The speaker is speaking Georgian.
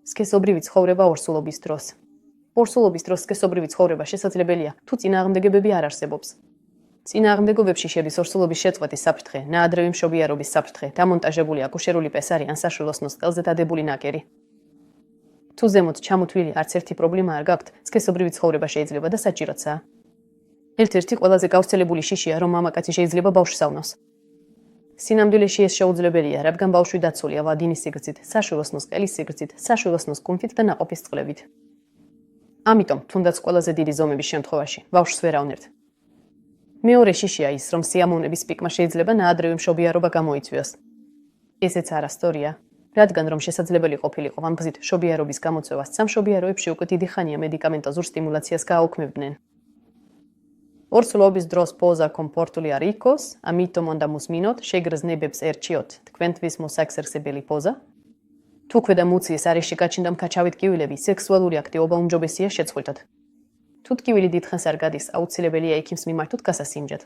სქესობრივი ცხოვრება ორსულობის დროს. ორსულობის დროს სქესობრივი ცხოვრება შესაძლებელია, თუ წინააღმდეგობები არ არსებობს. წინააღმდეგობებში შედის ორსულობის შეწყვეტის საფრთხე, ნაადრევი მშობიარობის საფრთხე, დამონტაჟებული აკუშერული პესარი ან საშვილოსნოს ყელზე დადებული ნაკერი. თუ ზემოთ ჩამოთვლილი არც ერთი პრობლემა არ გაქვთ, სქესობრივი ცხოვრება შეიძლება და საჭიროა. ერთ-ერთი ყველაზე გავრცელებული შიშია, რომ მამაკაცი შეიძლება ბავშვს ავნოს. სინამდვილეში ეს შეუძლებელია, რადგან ბავშვი დაცულია ვადინის სიგრძით, საშვილოსნოს ყელის სიგრძით, საშვილოსნოს კუნთით და ნაყოფის წყლებით. ამიტომ, თუნდაც ყველაზე დიდი ზომების შემთხვევაში, ბავშვს ვერ ავნებთ. მეორე შიშია ის, რომ სიამოვნების პიკმა შეიძლება ნაადრევი მშობიარობა გამოიწვიოს. ესეც არასწორია, რადგან რომ შესაძლებელი ყოფილიყო ამ გზით მშობიარობის გამოწვევას, სამშობიაროებში უკვე დიდი ხანია მედიკამენტოზურ სტიმულაციას გააუქმებდნენ. ორსულობის დროს პოზა კომფორტული არ იქოს, ამიტომ უნდა მოსმინოთ, შეგრძნებებს ერჩიოთ, თქვენთვის მოსაქსერსებელი პოზა. თუ ქვედა მუცლის არეში გაჩნდა მკაჩავი ტკივილები, სექსუალური აქტივობა უმჯობესია შეწყვიტოთ. თუ ტკივილი დიდხანს არ გადის, აუცილებელია ექიმს მიმართოთ გასასინჯად.